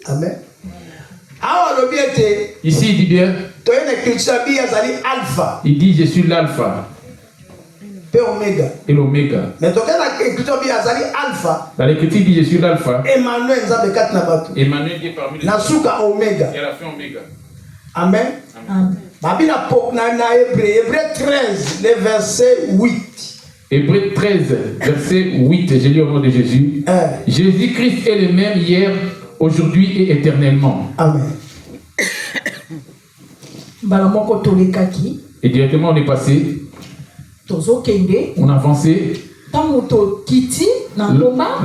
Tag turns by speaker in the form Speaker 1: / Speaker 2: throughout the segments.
Speaker 1: Amen.
Speaker 2: Ici, il dit bien. Il dit, je suis l'alpha et l'oméga. Dans l'écriture, il dit, je suis l'alpha. Emmanuel dit parmi les oméga. Et la fin oméga.
Speaker 1: Amen. Hébreu 13, le verset 8.
Speaker 2: Hébreu 13, verset 8, je lis au nom de Jésus. Jésus-Christ est le même hier, aujourd'hui et éternellement.
Speaker 1: Amen.
Speaker 2: Et directement on est passé. On a avancé.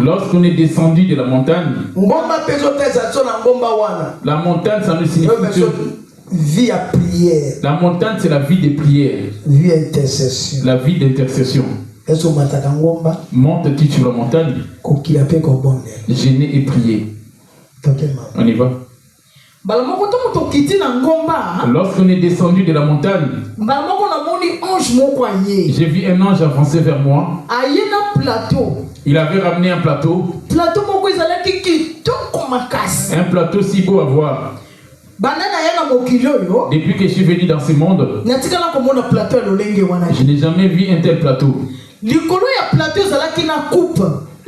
Speaker 2: Lorsqu'on est descendu de la montagne, la montagne ça ne signifie que
Speaker 1: vie à prière.
Speaker 2: La montagne c'est la vie de prière.
Speaker 1: Vie d'intercession.
Speaker 2: La vie d'intercession. Monte-tu sur la montagne, jeûner et prier. On y va. Lorsqu'on est descendu de la montagne, j'ai vu un ange avancer vers moi. Il avait ramené un plateau. Un plateau si beau à voir. Depuis que je suis venu dans ce monde, je n'ai jamais vu un tel plateau. Et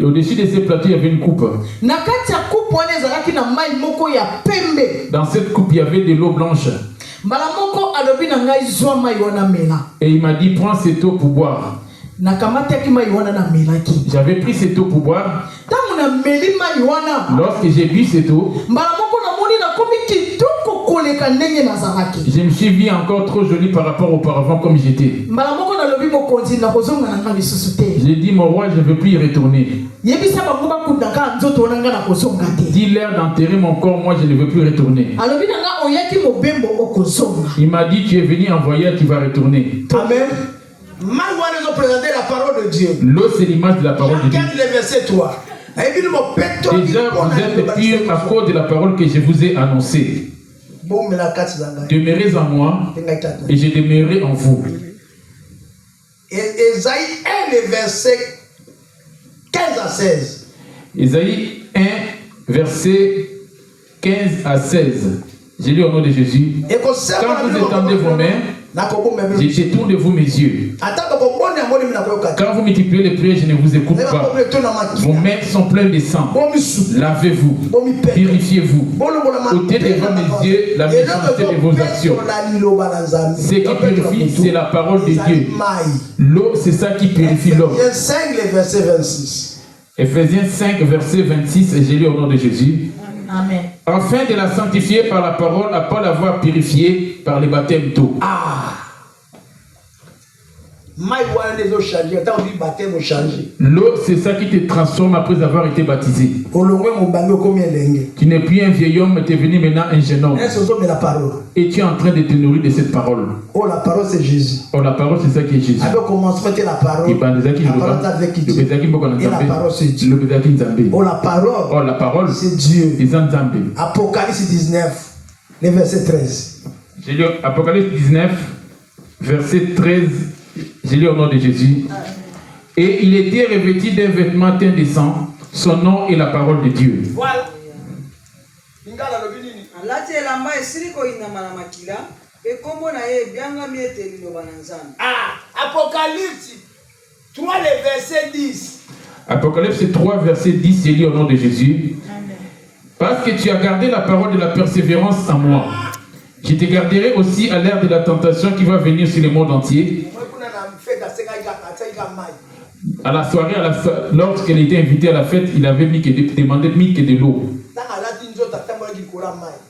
Speaker 2: au-dessus de ce plateau, il y avait une coupe. Dans cette coupe, il y avait de l'eau blanche. Et il m'a dit, prends cette eau pour boire. J'avais pris cette eau pour boire. Lorsque j'ai bu cette eau, je me suis vu encore trop jolie par rapport auparavant comme j'étais. J'ai dit, mon roi, je ne veux plus y retourner. Dis l'air d'enterrer mon corps, moi je ne veux plus retourner. Il m'a dit, tu es venu en voyage, tu vas retourner.
Speaker 1: Amen. La parole de Dieu.
Speaker 2: L'eau c'est l'image de la parole de Dieu. Déjà vous êtes purs à cause de la parole que je vous ai annoncée. Demeurez en moi et je demeurerai en vous.
Speaker 1: Ésaïe 1, le verset 15 à 16.
Speaker 2: Ésaïe 1, verset 15 à 16. Je lis au nom de Jésus. Quand vous étendez vos mains, je détourne de vous mes yeux. Quand vous multipliez les prières, je ne vous écoute pas. Vos mains sont pleines de sang. Lavez-vous, purifiez-vous. Ôtez devant mes yeux la méchanceté de vos actions. Ce qui purifie, c'est la parole de Dieu. L'eau, c'est ça qui purifie l'homme. Ephésiens 5, verset 26, et je lis au nom de Jésus.
Speaker 3: Amen.
Speaker 2: Afin de la sanctifier par la parole, après l'avoir purifiée par le baptême d'eau. L'eau, c'est ça qui te transforme après avoir été baptisé. Tu n'es plus un vieil homme, mais tu es devenu maintenant un jeune homme. Et tu es en train de te nourrir de cette parole.
Speaker 1: Oh, la parole c'est Jésus.
Speaker 2: Oh, la parole c'est ça qui est Jésus.
Speaker 1: Avec commencement c'était la parole. La parole avec Dieu. Et la parole c'est Dieu. Oh, la parole c'est Dieu. Apocalypse 19, le verset 13.
Speaker 2: J'ai lu Apocalypse 19, verset 13. J'ai lu au nom de Jésus. Et il était revêtu d'un vêtement teint de sang. Son nom est la parole de Dieu.
Speaker 1: Voilà. Apocalypse 3, le verset 10.
Speaker 2: Apocalypse 3, verset 10, j'ai lu au nom de Jésus.
Speaker 3: Amen.
Speaker 2: Parce que tu as gardé la parole de la persévérance en moi. Je te garderai aussi à l'ère de la tentation qui va venir sur le monde entier. À la soirée, lorsqu'elle était invitée à la fête, il avait demandé que de l'eau.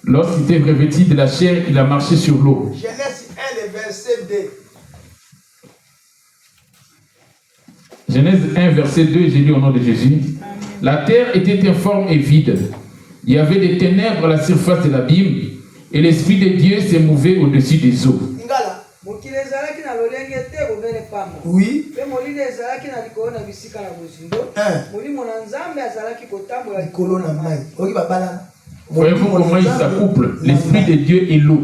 Speaker 2: Lorsqu'il était revêtu de la chair, il a marché sur l'eau.
Speaker 1: Genèse 1, le verset 2.
Speaker 2: Genèse 1, verset 2, j'ai lu au nom de Jésus. La terre était informe et vide. Il y avait des ténèbres à la surface de l'abîme. Et l'Esprit de Dieu s'est mouvé au-dessus des eaux.
Speaker 1: Oui.
Speaker 2: Voyez-vous comment il s'accouple, l'Esprit de Dieu et l'eau.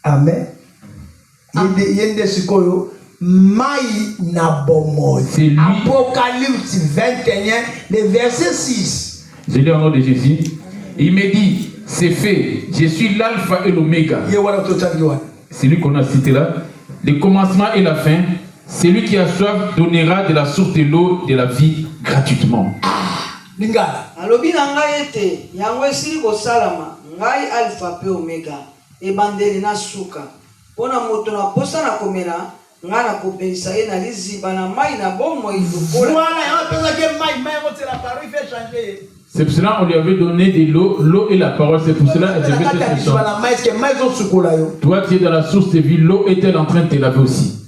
Speaker 1: Amen.
Speaker 2: C'est lui.
Speaker 1: Apocalypse 21, le verset 6.
Speaker 2: Je lis au nom de Jésus. Il me dit, c'est fait. Je suis l'alpha et l'oméga. C'est lui qu'on a cité là. Le commencement et la fin. Celui qui a soif donnera de la source de l'eau de la vie gratuitement.
Speaker 1: Lingala.
Speaker 3: Alobi na ngai ete yango esili kosalama ngai alpha pe omega ebandeli na suka pona moto na posa na komela ngai na kopelisa ye na liziba na mai na bomoi lokola.
Speaker 1: Voilà, on peut dire que mai la parole il fait changer.
Speaker 2: C'est pour cela qu'on lui avait donné de l'eau. L'eau est la parole. C'est pour cela qu'elle devait te changer. Toi qui es dans la source de vie, l'eau est-elle en train de te laver aussi?